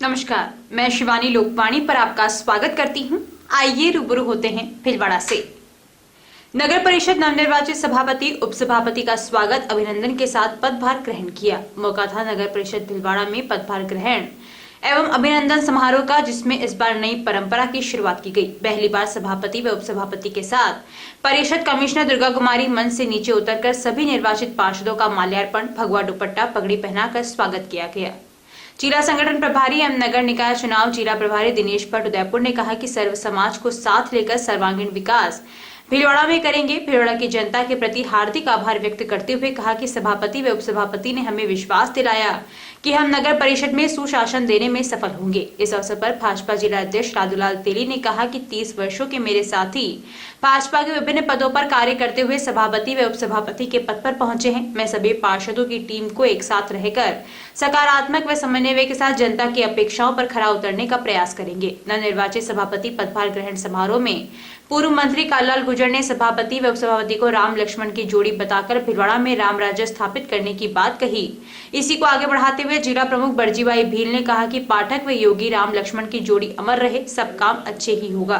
नमस्कार, मैं शिवानी लोकवाणी पर आपका स्वागत करती हूं। आइए रूबरू होते हैं भीलवाड़ा से। नगर परिषद नवनिर्वाचित सभापति उप सभापति का स्वागत अभिनंदन के साथ पदभार ग्रहण किया। मौका था नगर परिषद भीलवाड़ा में पदभार ग्रहण एवं अभिनंदन समारोह का, जिसमें इस बार नई परंपरा की शुरुआत की गई। पहली बार सभापति व उप सभापति के साथ परिषद कमिश्नर दुर्गा कुमारी मंच से नीचे उतरकर सभी निर्वाचित पार्षदों का माल्यार्पण, भगवा दुपट्टा, पगड़ी पहनाकर स्वागत किया गया। जिला संगठन प्रभारी एवं नगर निकाय चुनाव जिला प्रभारी दिनेश भट्ट उदयपुर ने कहा कि सर्व समाज को साथ लेकर सर्वांगीण विकास भीलवाड़ा में करेंगे। भीलवाड़ा की जनता के प्रति हार्दिक आभार व्यक्त करते हुए कहा कि सभापति व उपसभापति ने हमें विश्वास दिलाया कि हम नगर परिषद में सुशासन देने में सफल होंगे। इस अवसर पर भाजपा जिला अध्यक्ष राजूलाल तेली ने कहा कि 30 वर्षों के मेरे साथी भाजपा के विभिन्न पदों पर कार्य करते हुए सभापति व उपसभापति के पद पर पहुंचे हैं। मैं सभी पार्षदों की टीम को एक साथ रहकर सकारात्मक व समन्वय के साथ जनता की अपेक्षाओं पर खरा उतरने का प्रयास करेंगे। नवनिर्वाचित सभापति पदभार ग्रहण समारोह में पूर्व मंत्री कालालाल गुर्जर ने सभापति व उपसभापति को राम लक्ष्मण की जोड़ी बताकर भीलवाड़ा में राम राज्य स्थापित करने की बात कही। इसी को आगे बढ़ाते हुए जिला प्रमुख बरजीबाई भील ने कहा कि पाठक व योगी राम लक्ष्मण की जोड़ी अमर रहे, सब काम अच्छे ही होगा।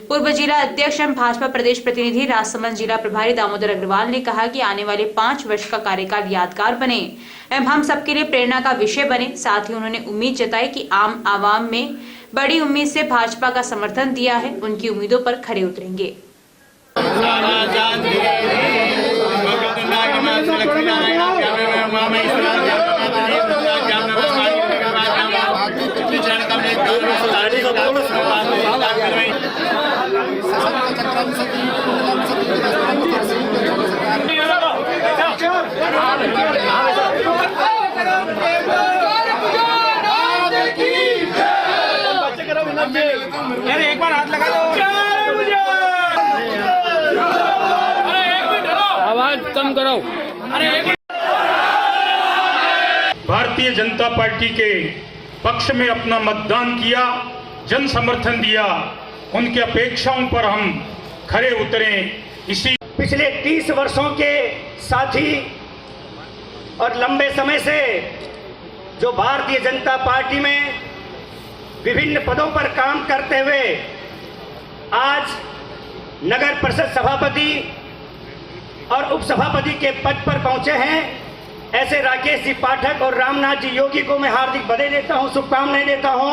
पूर्व जिला अध्यक्ष एवं भाजपा प्रदेश प्रतिनिधि राजसमंद जिला प्रभारी दामोदर अग्रवाल ने कहा कि आने वाले 5 वर्ष का कार्यकाल यादगार बने एवं हम सबके लिए प्रेरणा का विषय बने। साथ ही उन्होंने उम्मीद जताई कि आम आवाम में बड़ी उम्मीद से भाजपा का समर्थन दिया है, उनकी उम्मीदों पर खरे उतरेंगे। अरे एक बार हाथ लगा दो। आवाज कम करो। भारतीय जनता पार्टी के पक्ष में अपना मतदान किया, जन समर्थन दिया, उनकी अपेक्षाओं पर हम खरे उतरे। इसी पिछले 30 वर्षों के साथी और लंबे समय से जो भारतीय जनता पार्टी में विभिन्न पदों पर काम करते हुए आज नगर परिषद सभापति और उपसभापति के पद पर पहुंचे हैं, ऐसे राकेश जी पाठक और रामनाथ जी योगी को मैं हार्दिक बधाई देता हूं, शुभकामनाएं देता हूं।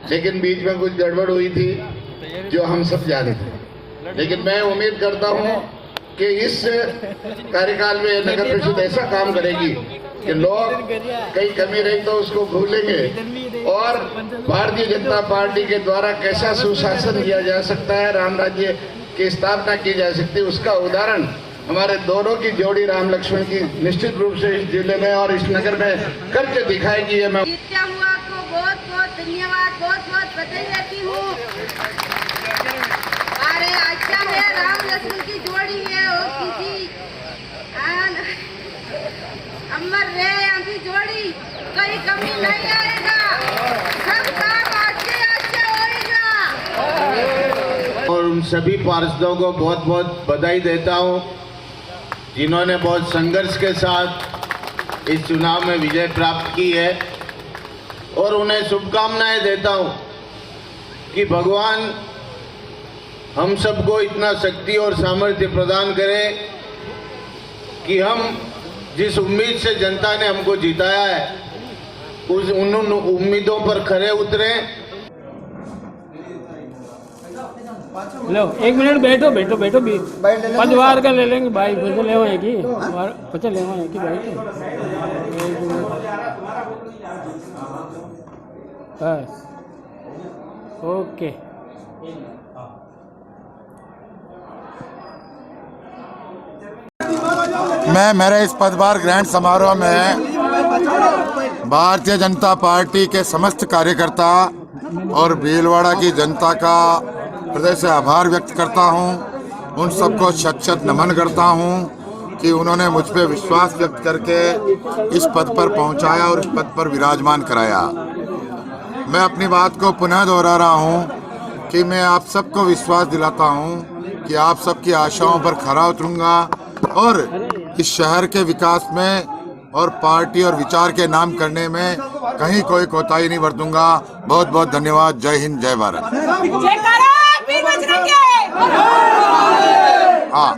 लेकिन बीच में कुछ गड़बड़ हुई थी जो हम सब जानते। लेकिन मैं उम्मीद करता हूं कि इस कार्यकाल में नगर परिषद ऐसा काम करेगी कि लोग कहीं कमी रही तो उसको भूलेंगे और भारतीय जनता पार्टी के द्वारा कैसा सुशासन किया जा सकता है, राम राज्य की स्थापना की जा सकती है, उसका उदाहरण हमारे दोनों की जोड़ी राम लक्ष्मण की निश्चित रूप से इस जिले में और इस नगर में करके दिखाएगी। है मैं हुआ को बहुत बहुत धन्यवाद, बहुत बहुत बधाई देती हूँ। अरे अच्छा है, राम लक्ष्मण की जोड़ी है और किसी अमर रहे आपकी जोड़ी, कोई कमी नहीं आएगा, सब काम अच्छे अच्छे होएगा। और उन सभी पार्षदों को बहुत बहुत बधाई देता हूँ जिन्होंने बहुत संघर्ष के साथ इस चुनाव में विजय प्राप्त की है और उन्हें शुभकामनाएं देता हूँ कि भगवान हम सबको इतना शक्ति और सामर्थ्य प्रदान करे कि हम जिस उम्मीद से जनता ने हमको जिताया है उस उन उम्मीदों पर खरे उतरें। लो 1 मिनट बैठो बैठो बैठो भी पदवार का ले लेंगे भाई, पैसे ले है कि पैसे ले है कि भाई बस ओके। मैं मेरे इस पदभार ग्रहण समारोह में भारतीय जनता पार्टी के समस्त कार्यकर्ता और भीलवाड़ा की जनता का हृदय से आभार व्यक्त करता हूं। उन सबको शत नमन करता हूं कि उन्होंने मुझ पे विश्वास व्यक्त करके इस पद पर पहुंचाया और इस पद पर विराजमान कराया। मैं अपनी बात को पुनः दोहरा रहा हूं कि मैं आप सबको विश्वास दिलाता हूं कि आप सबकी आशाओं पर खरा उतरूंगा और इस शहर के विकास में और पार्टी और विचार के नाम करने में कहीं कोई कोताही नहीं बरतूंगा। बहुत बहुत धन्यवाद। जय हिंद, जय भारत। हाँ,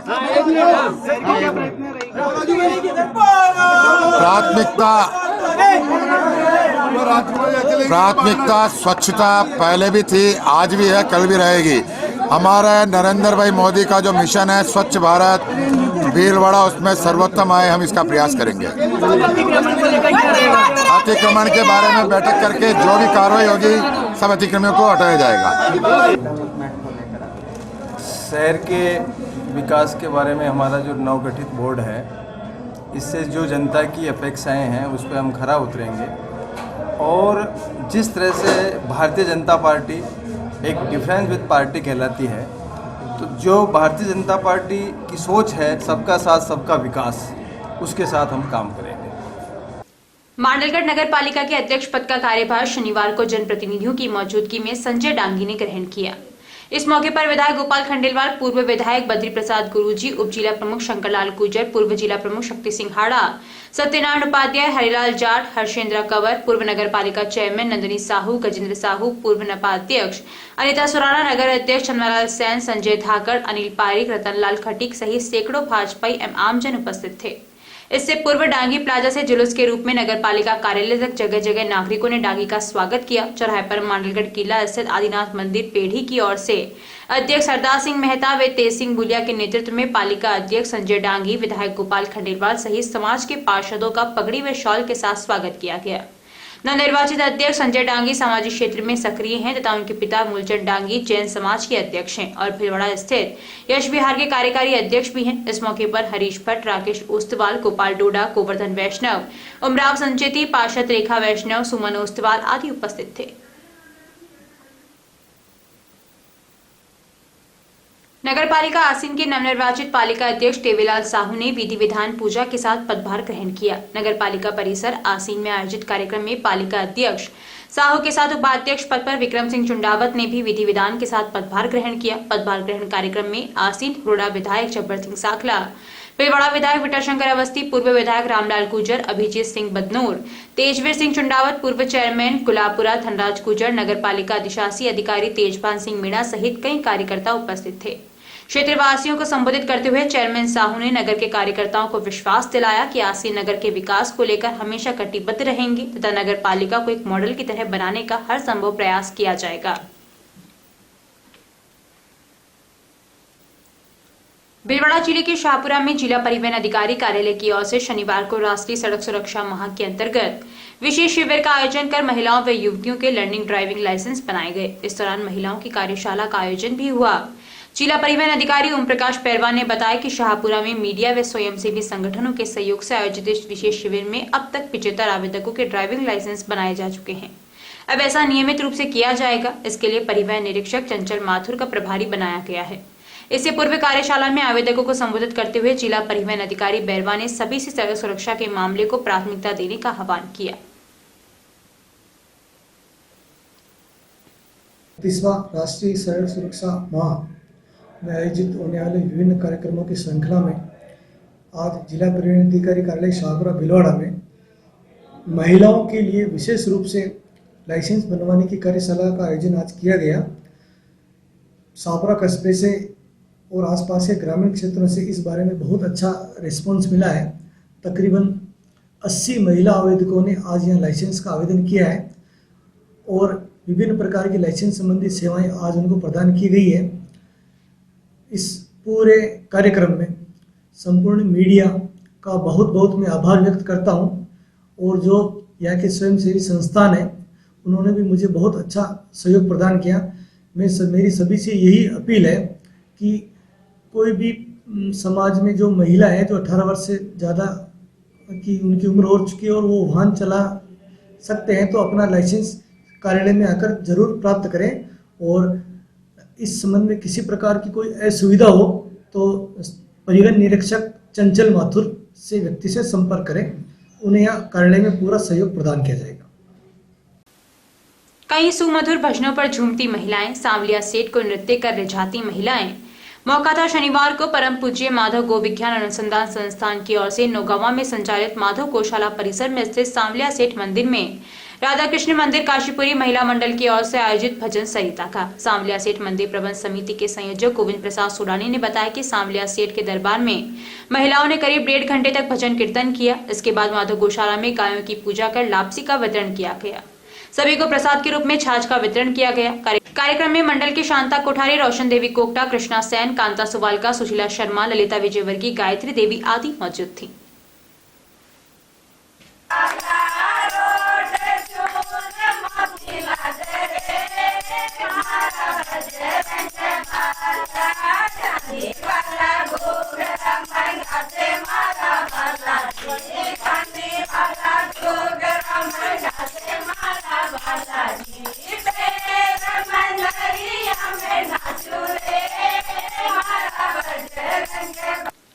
प्राथमिकता स्वच्छता पहले भी थी, आज भी है, कल भी रहेगी। हमारा नरेंद्र भाई मोदी का जो मिशन है स्वच्छ भारत भीलवाड़ा, उसमें सर्वोत्तम आए, हम इसका प्रयास करेंगे। अतिक्रमण के बारे में बैठक करके जो भी कार्रवाई होगी सब अतिक्रमणों को हटाया जाएगा। शहर के विकास के बारे में हमारा जो नवगठित बोर्ड है, इससे जो जनता की अपेक्षाएं हैं उस पर हम खरा उतरेंगे। और जिस तरह से भारतीय जनता पार्टी एक डिफरेंस विद पार्टी कहलाती है, तो जो भारतीय जनता पार्टी की सोच है सबका साथ सबका विकास, उसके साथ हम काम करेंगे। मांडलगढ़ नगर पालिका के अध्यक्ष पद का कार्यभार शनिवार को जनप्रतिनिधियों की मौजूदगी में संजय डांगी ने ग्रहण किया। इस मौके पर विधायक गोपाल खंडेलवाल, पूर्व विधायक बद्री प्रसाद गुरुजी, उप जिला प्रमुख शंकरलाल गुर्जर, पूर्व जिला प्रमुख शक्ति सिंह हाड़ा, सत्यनारायण उपाध्याय, हरिलाल जाट, हर्षेंद्र कंवर, पूर्व नगर पालिका चेयरमैन नंदिनी साहू, गजेंद्र साहू, पूर्व नपाध्यक्ष अनिता सुराना, नगर अध्यक्ष चंद्रलाल सैन, संजय धाकड़, अनिल पारिक, रतनलाल खटीक सहित सैकड़ों भाजपाई एवं आमजन उपस्थित थे। इससे पूर्व डांगी प्लाजा से जुलूस के रूप में नगर पालिका कार्यालय तक जगह जगह नागरिकों ने डांगी का स्वागत किया। चौराहे पर मांडलगढ़ किला स्थित आदिनाथ मंदिर पेढ़ी की ओर से अध्यक्ष सरदार सिंह मेहता व तेज सिंह बुलिया के नेतृत्व में पालिका अध्यक्ष संजय डांगी, विधायक गोपाल खंडेलवाल सहित समाज के पार्षदों का पगड़ी व शॉल के साथ स्वागत किया गया। नवनिर्वाचित अध्यक्ष संजय डांगी सामाजिक क्षेत्र में सक्रिय हैं तथा उनके पिता मूलचंद डांगी जैन समाज के अध्यक्ष हैं और भीलवाड़ा स्थित यश विहार के कार्यकारी अध्यक्ष भी हैं। इस मौके पर हरीश भट्ट, राकेश ओस्तवाल, गोपाल डोडा, गोवर्धन वैष्णव, उमराव संचेती, पार्षद रेखा वैष्णव, सुमन ओस्तवाल आदि उपस्थित थे। नगर पालिका आसीन के नवनिर्वाचित पालिका अध्यक्ष टेवीलाल साहू ने विधि विधान पूजा के साथ पदभार ग्रहण किया। नगर पालिका परिसर आसीन में आयोजित कार्यक्रम में पालिका अध्यक्ष साहू के साथ उपाध्यक्ष पद पर विक्रम सिंह चुंडावत ने भी विधि विधान के साथ पदभार ग्रहण किया। पदभार ग्रहण कार्यक्रम में आसीन हुरडा विधायक जब्बर सिंह साखला, भीलवाड़ा विधायक विटाशंकर अवस्थी, पूर्व विधायक रामलाल गुर्जर, अभिजीत सिंह बदनौर, तेजवीर सिंह चुंडावत, पूर्व चेयरमैन गुलाबपुरा धनराज गुर्जर, नगर पालिका अधिशासी अधिकारी तेजपाल सिंह मीणा सहित कई कार्यकर्ता उपस्थित थे। क्षेत्रवासियों को संबोधित करते हुए चेयरमैन साहू ने नगर के कार्यकर्ताओं को विश्वास दिलाया कि आसीन नगर के विकास को लेकर हमेशा कटिबद्ध रहेंगे तथा नगर पालिका को एक मॉडल की तरह बनाने का हर संभव प्रयास किया जाएगा। भीलवाड़ा जिले के शाहपुरा में जिला परिवहन अधिकारी कार्यालय की ओर से शनिवार को राष्ट्रीय सड़क सुरक्षा माह के अंतर्गत विशेष शिविर का आयोजन कर महिलाओं व युवतियों के लर्निंग ड्राइविंग लाइसेंस बनाए गए। इस दौरान महिलाओं की कार्यशाला का आयोजन भी हुआ। जिला परिवहन अधिकारी ओम प्रकाश पैरवा ने बताया कि शाहपुरा में मीडिया व स्वयंसेवी संगठनों के सहयोग से आयोजित इस विशेष शिविर में अब तक 75 आवेदकों के ड्राइविंग लाइसेंस बनाए जा चुके हैं। अब ऐसा नियमित रूप से किया जाएगा। इसके लिए परिवहन निरीक्षक चंचल माथुर का प्रभारी बनाया गया है। इससे पूर्व कार्यशाला में आवेदकों को संबोधित करते हुए जिला परिवहन अधिकारी बैरवा ने सभी से सड़क सुरक्षा के मामले को प्राथमिकता देने का आह्वान किया। 30वां राष्ट्रीय सड़क सुरक्षा माह में आयोजित होने वाले विभिन्न कार्यक्रमों की श्रृंखला में आज जिला परिवहन अधिकारी कार्यालय शाहपुरा भीलवाड़ा में महिलाओं के लिए विशेष रूप से लाइसेंस बनवाने की कार्यशाला का आयोजन आज किया गया। शाहपुरा कस्बे से और आसपास के ग्रामीण क्षेत्रों से इस बारे में बहुत अच्छा रिस्पॉन्स मिला है। तकरीबन 80 महिला आवेदकों ने आज यहाँ लाइसेंस का आवेदन किया है और विभिन्न प्रकार की लाइसेंस संबंधी सेवाएं आज उनको प्रदान की गई है। इस पूरे कार्यक्रम में संपूर्ण मीडिया का बहुत मैं आभार व्यक्त करता हूं और जो यहाँ के स्वयंसेवी संस्थान है उन्होंने भी मुझे बहुत अच्छा सहयोग प्रदान किया। मेरी सभी से यही अपील है कि कोई भी समाज में जो महिला है जो 18 वर्ष से ज़्यादा की उनकी उम्र हो चुकी है और वो वाहन चला सकते हैं तो अपना लाइसेंस कार्यालय में आकर जरूर प्राप्त करें और इस संबंध में किसी प्रकार की कोई असुविधा हो तो परिवहन निरीक्षक चंचल माथुर से व्यक्ति से संपर्क करें। उन्हें यहाँ कार्यालय में पूरा सहयोग प्रदान किया जाएगा। कई सुमधुर भजनों पर झूमती महिलाएं, सांवलिया सेठ को नृत्य कर रिझाती महिलाएं। मौका था शनिवार को परम पूज्य माधव गो विज्ञान अनुसंधान संस्थान की ओर से नौगावा में संचालित माधव गौशाला परिसर में स्थित सांवलिया सेठ मंदिर में राधा कृष्ण मंदिर काशीपुरी महिला मंडल की ओर से आयोजित भजन संहिता का। सांवलिया सेठ मंदिर प्रबंध समिति के संयोजक गोविंद प्रसाद सोडानी ने बताया कि सांवलिया सेठ के दरबार में महिलाओं ने करीब 1.5 घंटे तक भजन कीर्तन किया। इसके बाद माधव गौशाला में गायों की पूजा कर लापसी का वितरण किया गया। सभी को प्रसाद के रूप में छाछ का वितरण किया गया। कार्यक्रम में मंडल की शांता कोठारी, रोशन देवी कोकटा, कृष्णा सेन, कांता सुवालका, सुशीला शर्मा, ललिता विजयवर्गीय, गायत्री देवी आदि मौजूद थी।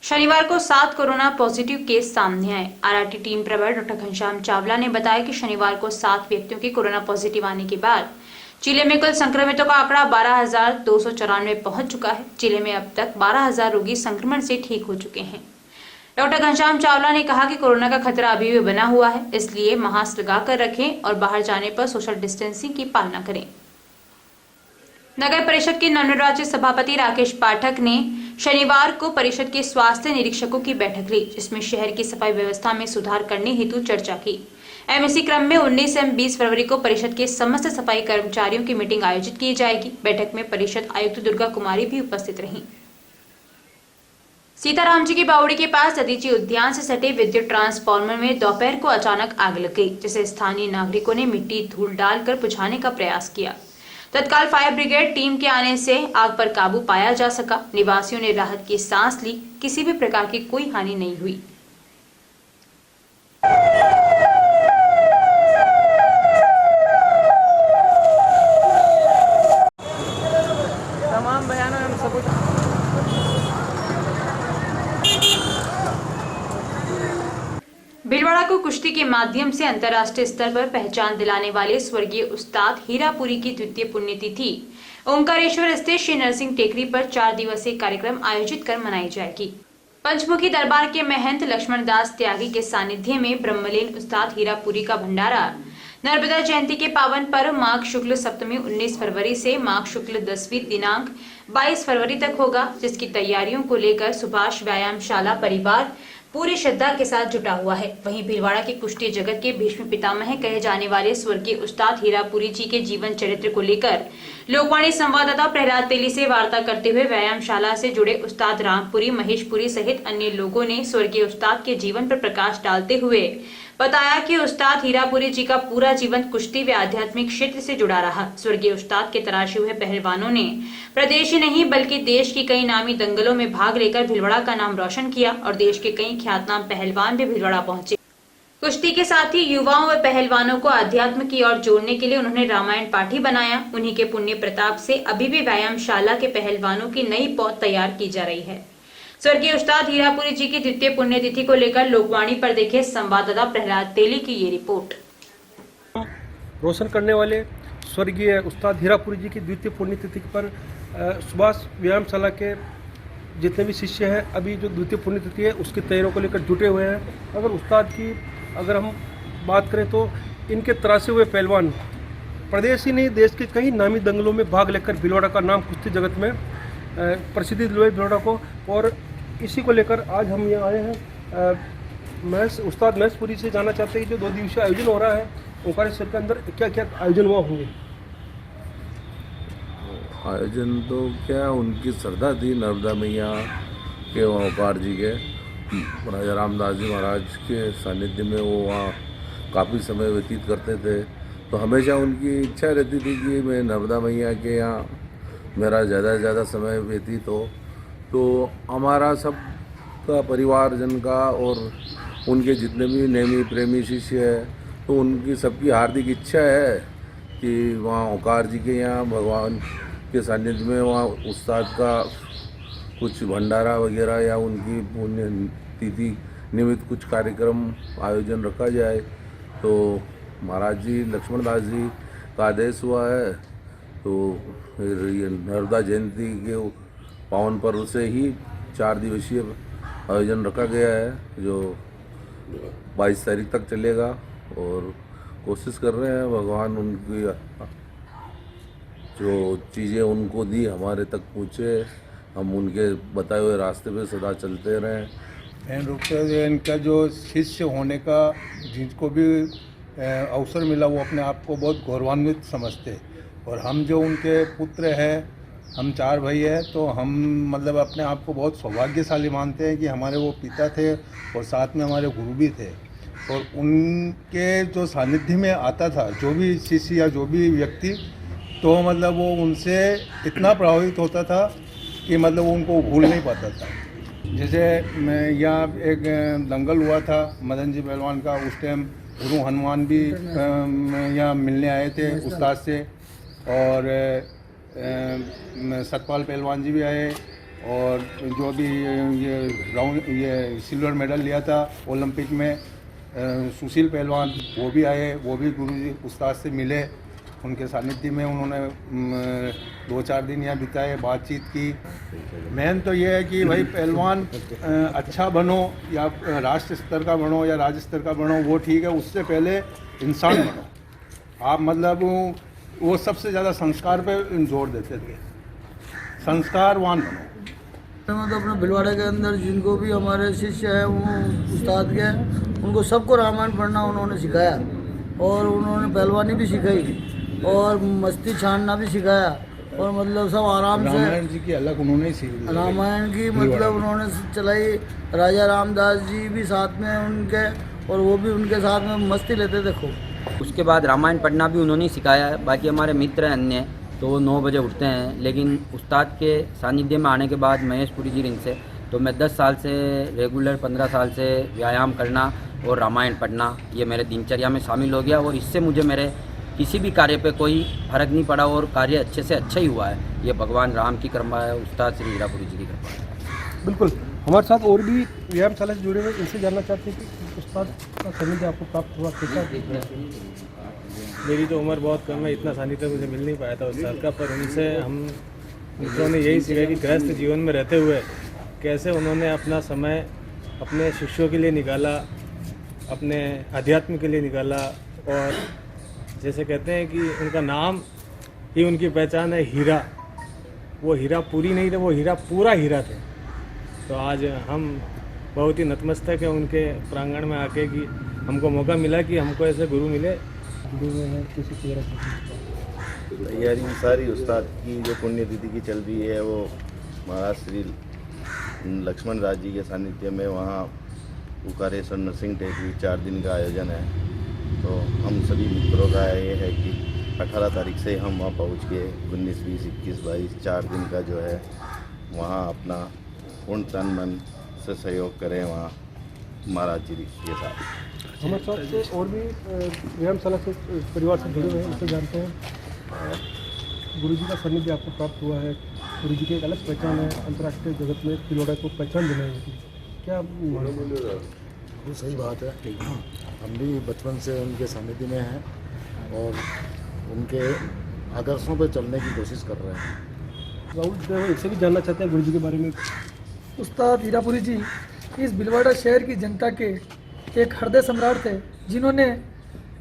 शनिवार को 7 कोरोना पॉजिटिव केस सामने आए। आरआरटी टीम प्रभारी डॉक्टर घनश्याम चावला ने बताया कि शनिवार को 7 व्यक्तियों के कोरोना पॉजिटिव आने के बाद जिले में कुल संक्रमितों का आंकड़ा 12,294 पहुंच चुका है। जिले में अब तक 12,000 रोगी संक्रमण से ठीक हो चुके हैं। डॉक्टर घनश्याम चावला ने कहा कि कोरोना का खतरा अभी भी बना हुआ है, इसलिए मास्क लगाकर रखें और बाहर जाने पर सोशल डिस्टेंसिंग की पालना करें। नगर परिषद के नवनिर्वाचित सभापति राकेश पाठक ने शनिवार को परिषद के स्वास्थ्य निरीक्षकों की बैठक ली, जिसमें शहर की सफाई व्यवस्था में सुधार करने हेतु चर्चा की। इसी क्रम में 19 एवं 20 फरवरी को परिषद के समस्त सफाई कर्मचारियों की मीटिंग आयोजित की जाएगी। बैठक में परिषद आयुक्त दुर्गा कुमारी भी उपस्थित रहीं। सीताराम जी की बावड़ी के पास दधीची उद्यान से सटे विद्युत ट्रांसफार्मर में दोपहर को अचानक आग लग गई, जिसे स्थानीय नागरिकों ने मिट्टी धूल डालकर बुझाने का प्रयास किया। तत्काल फायर ब्रिगेड टीम के आने से आग पर काबू पाया जा सका। निवासियों ने राहत की सांस ली। किसी भी प्रकार की कोई हानि नहीं हुई। तमाम बयानों एवं सबूत भीलवाड़ा को कुश्ती के माध्यम से अंतर्राष्ट्रीय स्तर पर पहचान दिलाने वाले स्वर्गीय उस्ताद हीरापुरी की द्वितीय पुण्यतिथि ओंकारेश्वर स्थित श्री नरसिंह टेकरी पर 4 दिवसीय कार्यक्रम आयोजित कर मनाई जाएगी। पंचमुखी दरबार के महंत लक्ष्मण दास त्यागी के सानिध्य में ब्रह्मलीन उस्ताद हीरापुरी का भंडारा नर्मदा जयंती के पावन पर्व माघ शुक्ल सप्तमी 19 फरवरी से माघ शुक्ल 10वीं दिनांक 22 फरवरी तक होगा, जिसकी तैयारियों को लेकर सुभाष व्यायामशाला परिवार पूरी श्रद्धा के साथ जुटा हुआ है। वहीं भीलवाड़ा के कुश्ती जगत के भीष्म पितामह कहे जाने वाले स्वर्गीय उस्ताद हीरापुरी जी के जीवन चरित्र को लेकर लोकवाणी संवाददाता प्रहलाद तेली से वार्ता करते हुए व्यायामशाला से जुड़े उस्ताद रामपुरी, महेशपुरी सहित अन्य लोगों ने स्वर्गीय उस्ताद के जीवन पर प्रकाश डालते हुए बताया कि उस्ताद हीरापुरी जी का पूरा जीवन कुश्ती व आध्यात्मिक क्षेत्र से जुड़ा रहा। स्वर्गीय उस्ताद के तराशे हुए पहलवानों ने प्रदेश ही नहीं बल्कि देश की कई नामी दंगलों में भाग लेकर भीलवाड़ा का नाम रोशन किया और देश के कई ख्यातनाम पहलवान भी भीलवाड़ा पहुंचे। कुश्ती के साथ ही युवाओं व पहलवानों को अध्यात्म की ओर जोड़ने के लिए उन्होंने रामायण पाठी बनाया। उन्हीं के पुण्य प्रताप से अभी भी व्यायामशाला के पहलवानों की नई पौध तैयार की जा रही है। स्वर्गीय उस्ताद हीरापुरी जी की द्वितीय पुण्यतिथि को लेकर लोकवाणी पर देखे संवाददाता प्रहलाद तेली की ये रिपोर्ट। रोशन करने वाले स्वर्गीय उस्ताद हीरापुरी जी की द्वितीय पुण्यतिथि पर सुभाष व्यायामशाला के जितने भी शिष्य हैं अभी जो द्वितीय पुण्यतिथि है उसकी तैयारियों को लेकर जुटे हुए हैं। अगर उस्ताद की अगर हम बात करें तो इनके तरासे हुए पहलवान प्रदेश ही नहीं देश के कई नामी दंगलों में भाग लेकर भीलवाड़ा का नाम कुश्ती जगत में प्रसिद्धि दिलवाई भीलवाड़ा को, और इसी को लेकर आज हम यहाँ आए हैं। उस्ताद महेशपुरी से जानना चाहते हैं कि जो 2 दिवसीय आयोजन हो रहा है ओंकारेश्वर के अंदर क्या क्या आयोजन हुआ होंगे? आयोजन तो क्या उनकी श्रद्धा थी नर्मदा मैया के ओंकार जी के राजा रामदास जी महाराज के सानिध्य में वो वहाँ काफ़ी समय व्यतीत करते थे। तो हमेशा उनकी इच्छा रहती थी कि मैं नर्मदा मैया के यहाँ मेरा ज़्यादा से ज़्यादा समय व्यतीत हो। तो हमारा सब का परिवारजन का और उनके जितने भी नेमी प्रेमी शिष्य है तो उनकी सबकी हार्दिक इच्छा है कि वहाँ ओंकार जी के यहाँ भगवान के सानिध्य में वहाँ उस्ताद का कुछ भंडारा वगैरह या उनकी पुण्य तिथि निमित्त कुछ कार्यक्रम आयोजन रखा जाए। तो महाराज जी लक्ष्मण दास जी का आदेश हुआ है, तो ये नर्मदा जयंती के पावन पर्व से ही 4 दिवसीय आयोजन रखा गया है जो 22 तारीख तक चलेगा। और कोशिश कर रहे हैं। भगवान उनकी जो चीज़ें उनको दी हमारे तक पहुँचे, हम उनके बताए हुए रास्ते पे सदा चलते रहें। मेन रूप से इनका जो शिष्य होने का जिनको भी अवसर मिला वो अपने आप को बहुत गौरवान्वित समझते, और हम जो उनके पुत्र हैं, हम 4 भाई हैं, तो हम मतलब अपने आप को बहुत सौभाग्यशाली मानते हैं कि हमारे वो पिता थे और साथ में हमारे गुरु भी थे। और उनके जो सानिध्य में आता था जो भी शिष्य या जो भी व्यक्ति, तो मतलब वो उनसे इतना प्रभावित होता था कि मतलब वो उनको भूल नहीं पाता था। जैसे यहाँ एक दंगल हुआ था मदन जी पहलवान का, उस टाइम गुरु हनुमान भी यहाँ मिलने आए थे उस्ताद से, और सतपाल पहलवान जी भी आए, और जो भी ये सिल्वर मेडल लिया था ओलंपिक में सुशील पहलवान, वो भी आए, वो भी गुरुजी उस्ताद से मिले। उनके सानिध्य में उन्होंने 2-4 दिन यहाँ बिताए, बातचीत की। मेन तो ये है कि भाई पहलवान अच्छा बनो या राष्ट्र स्तर का बनो या राज्य स्तर का बनो, वो ठीक है, उससे पहले इंसान बनो आप। मतलब वो सबसे ज़्यादा संस्कार पे जोर देते थे, संस्कारवान बनो। मैं तो अपने भिलवाड़ा के अंदर जिनको भी हमारे शिष्य हैं वो उस्ताद के, उनको सबको रामायण पढ़ना उन्होंने सिखाया, और उन्होंने पहलवानी भी सिखाई और मस्ती छानना भी सिखाया, और मतलब सब आराम से रामायण जी की अलग उन्होंने सीखी, रामायण की मतलब उन्होंने चलाई। राजा रामदास जी भी साथ में उनके, और वो भी उनके साथ में मस्ती लेते थे खूब। उसके बाद रामायण पढ़ना भी उन्होंने सिखाया है। बाकी हमारे मित्र हैं अन्य, तो वो 9 बजे उठते हैं, लेकिन उस्ताद के सानिध्य में आने के बाद महेश पुरी जी रिंग से, तो मैं 10 साल से रेगुलर 15 साल से व्यायाम करना और रामायण पढ़ना ये मेरे दिनचर्या में शामिल हो गया, और इससे मुझे मेरे किसी भी कार्य पे कोई फर्क नहीं पड़ा, और कार्य अच्छे से अच्छा ही हुआ है। ये भगवान राम की कृपा है, उस्ताद श्री हीरापुरी जी की कृपा है। बिल्कुल। हमारे साथ और भी व्यायामशाला से जुड़े हुए, इनसे जानना चाहते हैं कि उस्ताद का सानिध्य आपको प्राप्त हुआ कैसा? मेरी तो उम्र बहुत कम है, इतना सानिध्य मुझे मिल नहीं पाया था उस्ताद का, पर उनसे हम मित्रों ने यही सीखा कि गृहस्थ जीवन में रहते हुए कैसे उन्होंने अपना समय अपने शिष्यों के लिए निकाला, अपने अध्यात्म के लिए निकाला, और जैसे कहते हैं कि उनका नाम ही उनकी पहचान है, हीरा। वो हीरा पूरी नहीं थे, वो हीरा पूरा हीरा थे। तो आज हम बहुत ही नतमस्तक है उनके प्रांगण में आके कि हमको मौका मिला कि हमको ऐसे गुरु मिले। तैयारी सारी उस्ताद की जो पुण्यतिथि की चल रही है, वो महाराज श्री लक्ष्मण राज जी के सानिध्य में वहाँ उकारेश्वर नरसिंह टेकरी 4 दिन का आयोजन है। तो हम सभी मित्रों का ये है कि 18 तारीख से हम वहाँ पहुँच के 19, 20, 21, 22 4 दिन का जो है वहाँ अपना पूर्ण तन मन से सहयोग करें वहाँ महाराज जी के साथ। हमारे साथ से और भी व्यायामशाला से परिवार से जुड़े हुए हैं, उनसे जानते हैं। गुरु जी का सानिध्य आपको प्राप्त हुआ है, गुरु जी की एक अलग पहचान है अंतर्राष्ट्रीय जगत में, भिलवाड़ा को पहचान दिलाई है, क्या? वो सही बात है, हम भी बचपन से उनके सानिध्य में हैं और उनके आदर्शों पर चलने की कोशिश कर रहे हैं। राहुल इससे भी जानना चाहते हैं गुरु जी के बारे में। उस्ताद हीरापुरी जी इस भिलवाड़ा शहर की जनता के एक हृदय सम्राट थे, जिन्होंने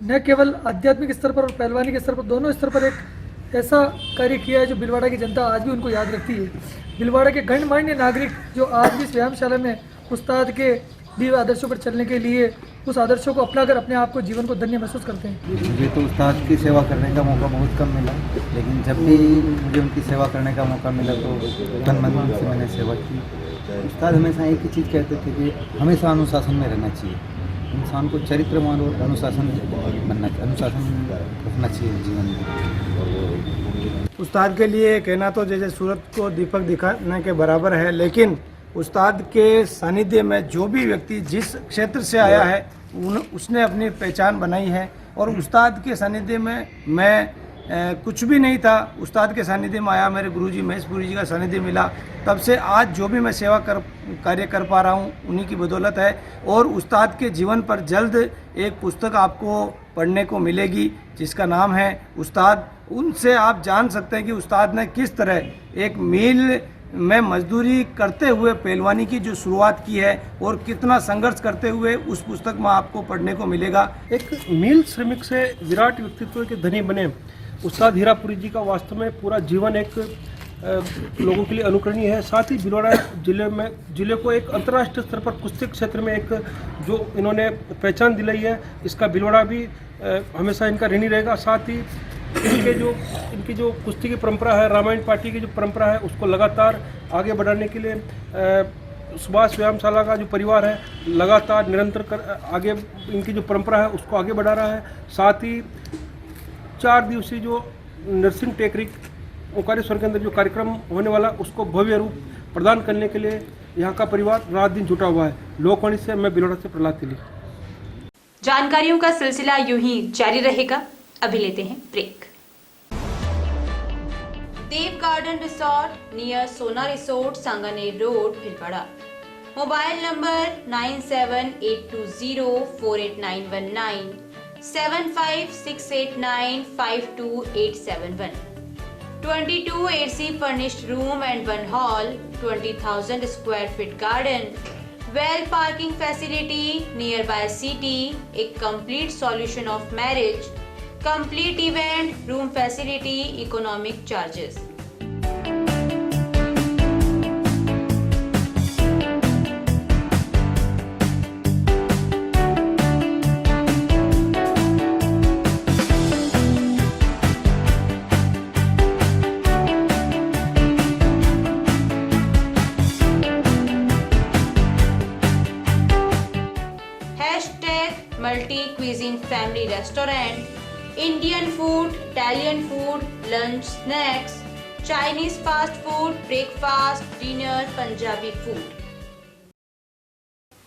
न केवल आध्यात्मिक स्तर पर और पहलवानी के स्तर पर, दोनों स्तर पर एक ऐसा कार्य किया है जो भिलवाड़ा की जनता आज भी उनको याद रखती है। भिलवाड़ा के गणमान्य नागरिक जो आज भी इस व्यायामशाला में उस्ताद के दिए आदर्शों पर चलने के लिए उस आदर्शों को अपनाकर अपने आप को जीवन को धन्य महसूस करते हैं। मुझे तो उस्ताद की सेवा करने का मौका बहुत कम मिला, लेकिन जब भी मुझे उनकी सेवा करने का मौका मिला तो तन मन से मैंने सेवा की। उस्ताद हमेशा एक ही चीज़ कहते थे कि हमेशा अनुशासन में रहना चाहिए, इंसान को चरित्रवान और अनुशासन रखना चाहिए जीवन में। उस्ताद के लिए कहना तो जैसे सूरज को दीपक दिखाने के बराबर है, लेकिन उस्ताद के सानिध्य में जो भी व्यक्ति जिस क्षेत्र से आया है उसने अपनी पहचान बनाई है। और उस्ताद के सानिध्य में मैं कुछ भी नहीं था, उस्ताद के सानिध्य में आया, मेरे गुरुजी महेश पुरी जी का सानिध्य मिला, तब से आज जो भी मैं सेवा कार्य कर पा रहा हूँ उन्हीं की बदौलत है। और उस्ताद के जीवन पर जल्द एक पुस्तक आपको पढ़ने को मिलेगी जिसका नाम है उस्ताद। उनसे आप जान सकते हैं कि उस्ताद ने किस तरह एक मील में मजदूरी करते हुए पहलवानी की जो शुरुआत की है और कितना संघर्ष करते हुए उस पुस्तक में आपको पढ़ने को मिलेगा। एक मील श्रमिक से विराट व्यक्तित्व के धनी बने उस्ताद हीरापुरी जी का वास्तव में पूरा जीवन एक लोगों के लिए अनुकरणीय है। साथ ही भीलवाड़ा जिले को एक अंतर्राष्ट्रीय स्तर पर कुश्ती क्षेत्र में एक जो इन्होंने पहचान दिलाई है, इसका भीलवाड़ा भी हमेशा इनका ऋणी रहेगा। साथ ही इनकी जो कुश्ती की परंपरा है, रामायण पार्टी की जो परंपरा है, उसको लगातार आगे बढ़ाने के लिए सुभाष व्यायामशाला का जो परिवार है लगातार निरंतर आगे इनकी जो परंपरा है उसको आगे बढ़ा रहा है। साथ ही 4 दिवसीय जो नरसिंह टेकरी ओंकारेश्वर के अंदर जो कार्यक्रम होने वाला उसको भव्य रूप प्रदान करने के लिए यहाँ का परिवार रात दिन जुटा हुआ है। लोकवाणी से मैं भीलवाड़ा से प्रहलाद तिली। जानकारियों का सिलसिला यूं ही जारी रहेगा। अभी लेते हैं ब्रेक। देव गार्डन रिसोर्ट नियर सोना resort, Sanganer road, Bhilwara. Mobile number 9782048919 7568952871। 22 AC furnished room and 1 hall, 20,000 square feet garden, well parking facility, nearby city, a complete solution of marriage, complete event, room facility, economic charges. Multi-cuisine family restaurant, Indian food, Italian food, lunch, snacks, Chinese fast food, breakfast, dinner, Punjabi food.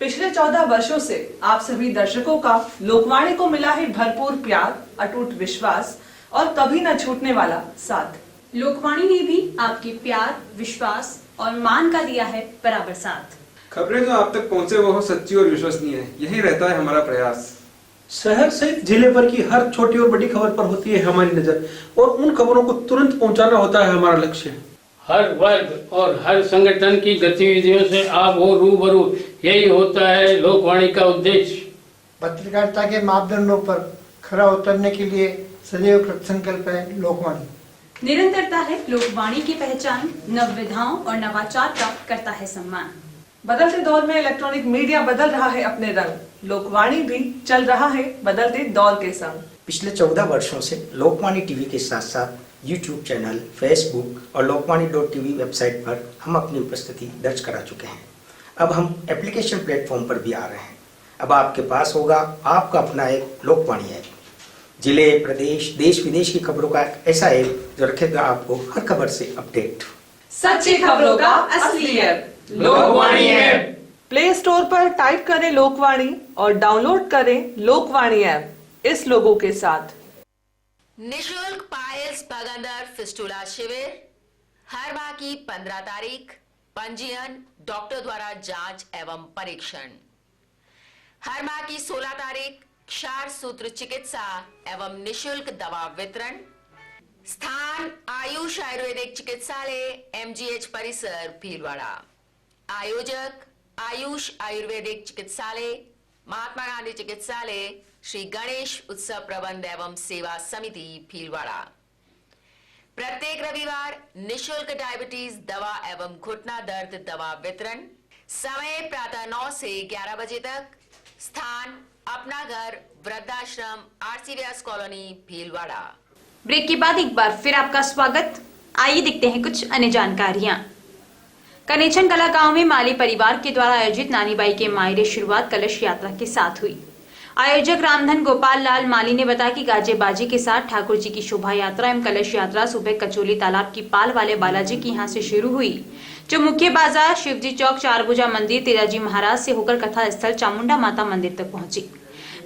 पिछले 14 वर्षों से आप सभी दर्शकों का लोकवाणी को मिला है भरपूर प्यार, अटूट विश्वास और कभी न छूटने वाला साथ। लोकवाणी ने भी आपके प्यार, विश्वास और मान का दिया है बराबर साथ। खबरें जो आप तक पहुंचे वो हो सच्ची और विश्वसनीय है, यही रहता है हमारा प्रयास। शहर सहित जिले भर की हर छोटी और बड़ी खबर पर होती है हमारी नजर और उन खबरों को तुरंत पहुंचाना होता है हमारा लक्ष्य। हर वर्ग और हर संगठन की गतिविधियों से आप हो रूबरू, यही होता है लोकवाणी का उद्देश्य। पत्रकारिता के मापदंडों पर खरा उतरने के लिए सदैव कृतसंकल्प है लोकवाणी। निरंतरता है लोकवाणी की पहचान, नव विधाओं और नवाचार का करता है सम्मान। बदलते दौर में इलेक्ट्रॉनिक मीडिया बदल रहा है अपने रंग, लोकवाणी भी चल रहा है बदलते दौर के संग। पिछले 14 वर्षों से लोकवाणी टीवी के साथ साथ यूट्यूब चैनल, फेसबुक और लोकवाणी.tv वेबसाइट पर हम अपनी उपस्थिति दर्ज करा चुके हैं। अब हम एप्लीकेशन प्लेटफॉर्म पर भी आ रहे हैं। अब आपके पास होगा आपका अपना एक लोकवाणी ऐप, जिले, प्रदेश, देश विदेश की खबरों का ऐसा ऐप जो रखेगा आपको हर खबर से अपडेट। सच्ची खबरों का असली app Lokvani app. Play store पर टाइप करें लोकवाणी और डाउनलोड करें लोकवाणी ऐप इस लोगों के साथ। निशुल्क पायल्स बगंदर फिस्टुला शिविर हर माह की 15 तारीख। पंजीयन, डॉक्टर द्वारा जांच एवं परीक्षण। हर माह की 16 तारीख क्षार सूत्र चिकित्सा एवं निशुल्क दवा वितरण। स्थान आयुष आयुर्वेदिक चिकित्सालय, MGH परिसर, भीलवाड़ा। आयोजक आयुष आयुर्वेदिक चिकित्सालय, महात्मा गांधी चिकित्सालय, श्री गणेश उत्सव प्रबंध एवं सेवा समिति, भीलवाड़ा। प्रत्येक रविवार निशुल्क डायबिटीज दवा एवं घुटना दर्द दवा वितरण। समय प्रातः 9 से 11 बजे तक। स्थान अपना घर, वृद्धाश्रम, RC व्यास कॉलोनी, भीलवाड़ा। ब्रेक के बाद एक बार फिर आपका स्वागत। आइए देखते हैं कुछ अन्य जानकारियां। कनेचन कला गांव में माली परिवार के द्वारा आयोजित नानीबाई के मायरे शुरुआत कलश यात्रा के साथ हुई। आयोजक रामधन गोपाल लाल माली ने बताया कि गाजे बाजी के साथ ठाकुर जी की शोभा यात्रा एवं कलश यात्रा सुबह कचोली तालाब की पाल वाले बालाजी की यहां से शुरू हुई, जो मुख्य बाजार, शिवजी चौक, चारभुजा मंदिर, तेजाजी महाराज से होकर कथा स्थल चामुंडा माता मंदिर तक पहुंची।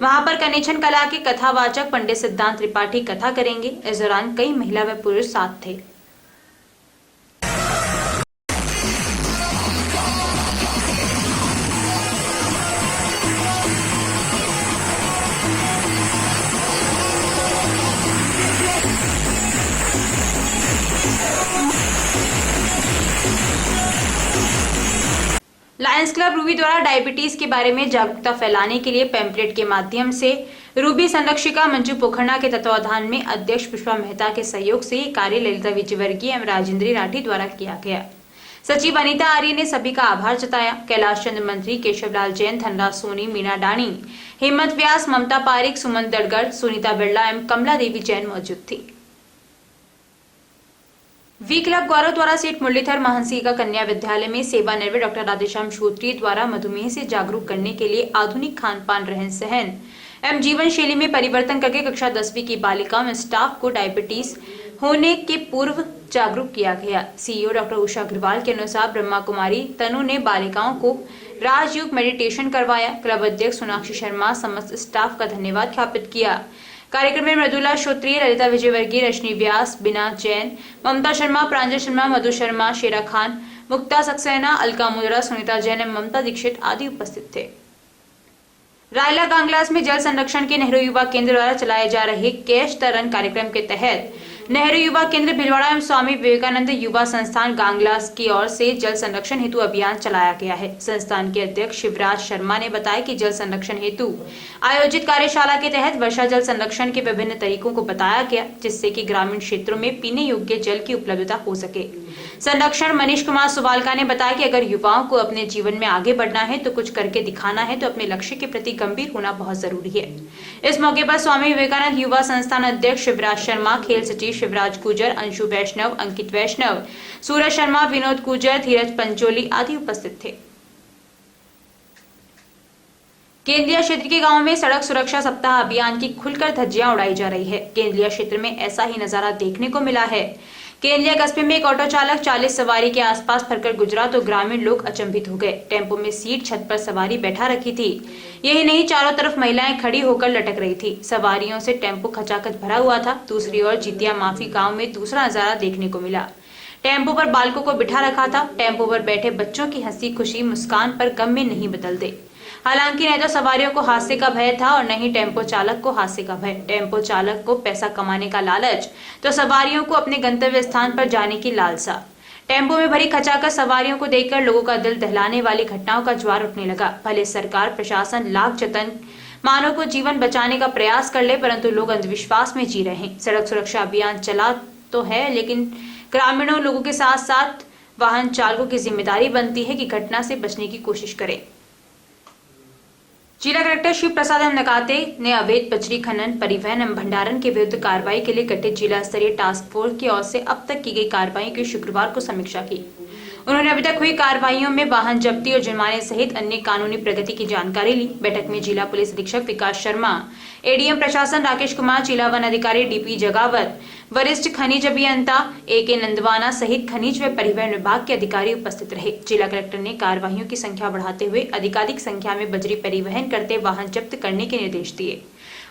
वहां पर कनेचन कला के कथावाचक पंडित सिद्धांत त्रिपाठी कथा करेंगे। इस दौरान कई महिला व पुरुष साथ थे। लायंस क्लब रूबी द्वारा डायबिटीज के बारे में जागरूकता फैलाने के लिए पैम्पलेट के माध्यम से रूबी संरक्षिका मंजू पोखरना के तत्वाधान में अध्यक्ष पुष्पा मेहता के सहयोग से ये कार्य ललिता विजयवर्गीय एवं राजेंद्री राठी द्वारा किया गया। सचिव अनीता आर्य ने सभी का आभार जताया। कैलाश चंद्र मंत्री, केशवलाल जैन, धनराज सोनी, मीना डानी, हिम्मत व्यास, ममता पारिक, सुमन दड़गड़, सुनीता बिरला एवं कमला देवी जैन मौजूद थी। वी क्लब गौरव द्वारा सेठ मुरलीधर महानसिका कन्या विद्यालय में सेवानिवृत्त डॉक्टर राधेश्याम श्रोत्रिय द्वारा मधुमेह से जागरूक करने के लिए आधुनिक खान पान, रहन सहन एवं जीवन शैली में परिवर्तन करके कक्षा 10वीं की बालिकाओं में स्टाफ को डायबिटीज होने के पूर्व जागरूक किया गया। सीईओ डॉक्टर उषा अग्रवाल के अनुसार ब्रह्मा कुमारी तनु ने बालिकाओं को राजयोग मेडिटेशन करवाया। क्लब अध्यक्ष सोनाक्षी शर्मा समस्त स्टाफ का धन्यवाद ज्ञापित किया। कार्यक्रम में मृदुला श्रोत्रिय, ललिता विजयवर्गीय, रश्मि व्यास, बिना जैन, ममता शर्मा, प्रांजल शर्मा, मधु शर्मा, शेरा खान, मुक्ता सक्सेना, अलका मुद्रा, सुनीता जैन एवं ममता दीक्षित आदि उपस्थित थे। रायला गांगलास में जल संरक्षण के नेहरू युवा केंद्र द्वारा चलाए जा रहे कैच द रन कार्यक्रम के तहत नेहरू युवा केंद्र भिलवाड़ा एवं स्वामी विवेकानंद युवा संस्थान गांगलास की ओर से जल संरक्षण हेतु अभियान चलाया गया है। संस्थान के अध्यक्ष शिवराज शर्मा ने बताया कि जल संरक्षण हेतु आयोजित कार्यशाला के तहत वर्षा जल संरक्षण के विभिन्न तरीकों को बताया गया, जिससे कि ग्रामीण क्षेत्रों में पीने योग्य जल की उपलब्धता हो सके। संरक्षण मनीष कुमार सुवालका ने बताया कि अगर युवाओं को अपने जीवन में आगे बढ़ना है तो कुछ करके दिखाना है, तो अपने लक्ष्य के प्रति गंभीर होना बहुत जरूरी है। इस मौके पर स्वामी विवेकानंद युवा संस्थान अध्यक्ष शिवराज शर्मा, खेल सचिव शिवराज गुजर, अंशु वैष्णव, अंकित वैष्णव, सूरज शर्मा, विनोद गुजर, धीरज पंचोली आदि उपस्थित थे। केंद्रीय क्षेत्र के गांवों में सड़क सुरक्षा सप्ताह अभियान की खुलकर धज्जियां उड़ाई जा रही है। केंद्रीय क्षेत्र में ऐसा ही नजारा देखने को मिला है। केंद्रीय कस्बे में एक ऑटो चालक 40 सवारी के आसपास फरकर गुजरा तो ग्रामीण लोग अचंभित हो गए। टेम्पो में सीट छत पर सवारी बैठा रखी थी। यही नहीं, चारों तरफ महिलाएं खड़ी होकर लटक रही थी। सवारियों से टेम्पो खचाखच भरा हुआ था। दूसरी ओर जितिया माफी गांव में दूसरा नजारा देखने को मिला। टेम्पो पर बालकों को बिठा रखा था। टेम्पो पर बैठे बच्चों की हंसी खुशी मुस्कान पर गम में नहीं बदलते। हालांकि न तो सवारियों को हादसे का भय था और न ही टेम्पो चालक को हादसे का भय। टेम्पो चालक को पैसा कमाने का लालच, तो सवारियों को अपने गंतव्य स्थान पर जाने की लालसा। टेम्पो में भरी खचाखच सवारियों को देखकर लोगों का दिल दहलाने वाली घटनाओं का ज्वार उठने लगा। भले सरकार प्रशासन लाख जतन मानव को जीवन बचाने का प्रयास कर ले, परंतु लोग अंधविश्वास में जी रहे हैं। सड़क सुरक्षा अभियान चला तो है, लेकिन ग्रामीणों लोगों के साथ साथ वाहन चालकों की जिम्मेदारी बनती है कि घटना से बचने की कोशिश करें। जिला कलेक्टर शिव प्रसाद एम नकाते ने अवैध बजरी खनन, परिवहन एवं भंडारण के विरुद्ध कार्रवाई के लिए गठित जिला स्तरीय टास्क फोर्स की ओर से अब तक की गई कार्रवाई की शुक्रवार को समीक्षा की। उन्होंने अभी तक हुई कार्रवाइयों में वाहन जब्ती और जुर्माने सहित अन्य कानूनी प्रगति की जानकारी ली। बैठक में जिला पुलिस अधीक्षक विकास शर्मा, एडीएम प्रशासन राकेश कुमार, जिला वन अधिकारी डीपी जगावत, वरिष्ठ खनिज अभियंता AK नंदवाना सहित खनिज व परिवहन विभाग के अधिकारी उपस्थित रहे। जिला कलेक्टर ने कार्रवाइयों की संख्या बढ़ाते हुए अधिकाधिक संख्या में बजरी परिवहन करते वाहन जब्त करने के निर्देश दिए।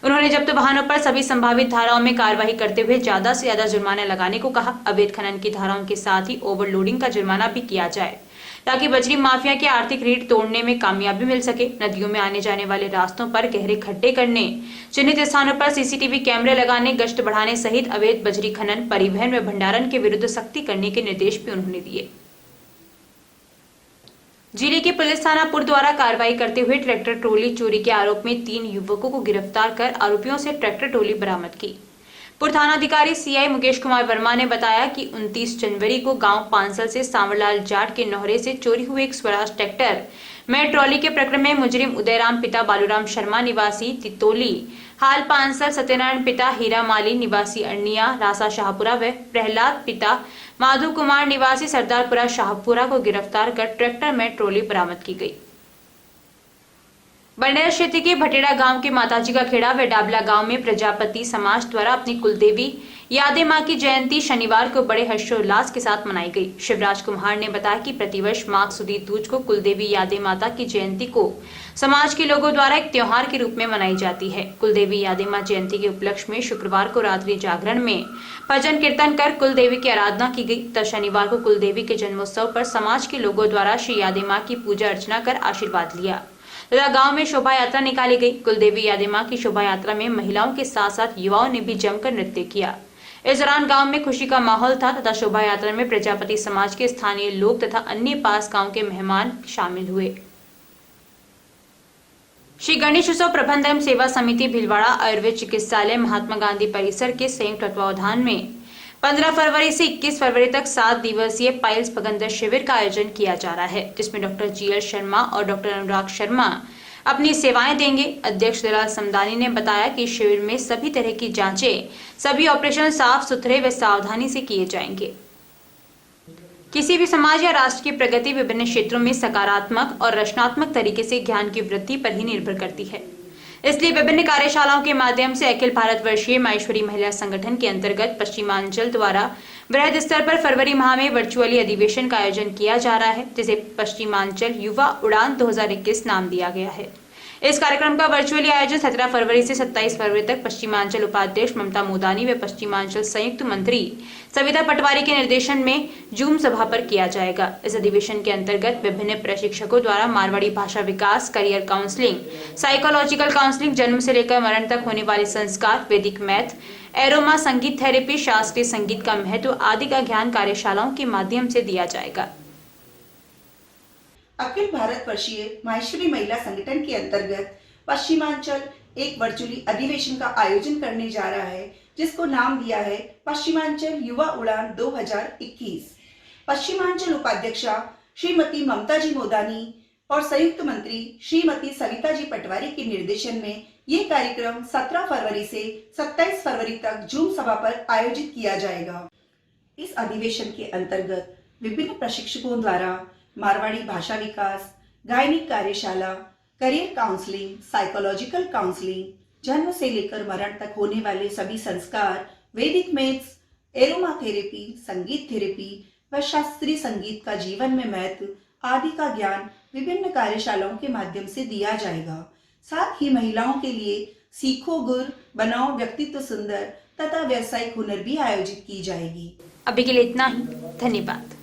उन्होंने जब्त वाहनों पर सभी संभावित धाराओं में कार्रवाई करते हुए ज्यादा से ज्यादा जुर्माना लगाने को कहा। अवैध खनन की धाराओं के साथ ही ओवरलोडिंग का जुर्माना भी किया जाए, ताकि बजरी माफिया की आर्थिक रीढ़ तोड़ने में कामयाबी मिल सके। नदियों में आने जाने वाले रास्तों पर गहरे खड्डे करने, चिन्हित स्थानों पर CCTV कैमरे लगाने, गश्त बढ़ाने सहित अवैध बजरी खनन, परिवहन व भंडारण के विरुद्ध सख्ती करने के निर्देश भी उन्होंने दिए। जिले के पुलिस थाना पुर द्वारा कार्रवाई करते हुए ट्रैक्टर ट्रॉली चोरी के आरोप में 3 युवकों को गिरफ्तार कर आरोपियों से ट्रैक्टर ट्रॉली बरामद की। पुर थानाधिकारी CI मुकेश कुमार वर्मा ने बताया कि 29 जनवरी को गांव पांसल से सांवरलाल जाट के नोहरे से चोरी हुए एक स्वराज ट्रैक्टर में ट्रॉली के प्रकरण में मुजरिम उदयराम पिता बालूराम शर्मा निवासी तितोली, हाल पांसल, सत्यनारायण पिता हीरा माली निवासी अरनिया रासा शाहपुरा व प्रहलाद पिता माधु कुमार निवासी सरदारपुरा शाहपुरा को गिरफ्तार कर ट्रैक्टर में ट्रॉली बरामद की गई। बंडेरा क्षेत्र के भटेड़ा गांव के माताजी का खेड़ा व डाबला गांव में प्रजापति समाज द्वारा अपनी कुलदेवी यादे मां की जयंती शनिवार को बड़े हर्षोल्लास के साथ मनाई गई। शिवराज कुमार ने बताया कि प्रतिवर्ष माघ सुदी दूज को कुलदेवी यादे माता की जयंती को समाज के लोगों द्वारा एक त्योहार के रूप में मनाई जाती है। कुलदेवी यादे मां जयंती के उपलक्ष्य में शुक्रवार को रात्रि जागरण में भजन कीर्तन कर कुलदेवी की आराधना की गई। तब शनिवार को कुलदेवी के जन्मोत्सव पर समाज के लोगों द्वारा श्री यादे मां की पूजा अर्चना कर आशीर्वाद लिया तथा गांव में शोभा यात्रा निकाली गई। कुलदेवी यादे मां की शोभा यात्रा में महिलाओं के साथ साथ युवाओं ने भी जमकर नृत्य किया। इस दौरान गांव में खुशी का माहौल था तथा शोभा यात्रा में प्रजापति समाज के स्थानीय लोग तथा अन्य पास गांव के मेहमान शामिल हुए। श्री गणेश उत्सव प्रबंध एवं सेवा समिति भीलवाड़ा आयुर्वेद चिकित्सालय महात्मा गांधी परिसर के संयुक्त तत्वावधान में 15 फरवरी से 21 फरवरी तक 7 दिवसीय पाइल्स पगंदर शिविर का आयोजन किया जा रहा है, जिसमें डॉक्टर जीएल शर्मा और डॉक्टर अनुराग शर्मा अपनी सेवाएं देंगे। अध्यक्ष दलाल समदानी ने बताया कि शिविर में सभी तरह की जांचें, सभी ऑपरेशन साफ सुथरे व सावधानी से किए जाएंगे। किसी भी समाज या राष्ट्र की प्रगति विभिन्न क्षेत्रों में सकारात्मक और रचनात्मक तरीके से ज्ञान की वृद्धि पर ही निर्भर करती है। इसलिए विभिन्न कार्यशालाओं के माध्यम से अखिल भारतवर्षीय माहेश्वरी महिला संगठन के अंतर्गत पश्चिमांचल द्वारा वृहद स्तर पर फरवरी माह में वर्चुअली अधिवेशन का आयोजन किया जा रहा है, जिसे पश्चिमांचल युवा उड़ान 2021 नाम दिया गया है। इस कार्यक्रम का वर्चुअली आयोजन 17 फरवरी से 27 फरवरी तक पश्चिमांचल उपाध्यक्ष ममता मोदानी व पश्चिमांचल संयुक्त मंत्री सविता पटवारी के निर्देशन में जूम सभा पर किया जाएगा। इस अधिवेशन के अंतर्गत विभिन्न प्रशिक्षकों द्वारा मारवाड़ी भाषा विकास, करियर काउंसलिंग, साइकोलॉजिकल काउंसलिंग, जन्म से लेकर मरण तक होने वाले संस्कार, वैदिक मैथ, एरोमा, संगीत थेरेपी, शास्त्रीय संगीत का महत्व आदि का ज्ञान कार्यशालाओं के माध्यम से दिया जाएगा। अखिल भारतवर्षीय माहेश्वरी महिला संगठन के अंतर्गत पश्चिमांचल एक वर्चुअली अधिवेशन का आयोजन करने जा रहा है, जिसको नाम दिया है पश्चिमांचल युवा उड़ान 2021। पश्चिमांचल उपाध्यक्षा श्रीमती ममता जी मोदानी और संयुक्त मंत्री श्रीमती सविता जी पटवारी के निर्देशन में ये कार्यक्रम 17 फरवरी से 27 फरवरी तक जूम सभा पर आयोजित किया जाएगा। इस अधिवेशन के अंतर्गत विभिन्न प्रशिक्षकों द्वारा मारवाड़ी भाषा विकास, गायनिक कार्यशाला, करियर काउंसलिंग, साइकोलॉजिकल काउंसलिंग, जन्म से लेकर मरण तक होने वाले सभी संस्कार, वैदिक मैथ्स, एरोमा थेरेपी, संगीत थेरेपी व शास्त्रीय संगीत का जीवन में महत्व आदि का ज्ञान विभिन्न कार्यशालाओं के माध्यम से दिया जाएगा। साथ ही महिलाओं के लिए सीखो गुर, बनाओ व्यक्तित्व सुंदर तथा व्यावसायिक हुनर भी आयोजित की जाएगी। अभी के लिए इतना ही, धन्यवाद।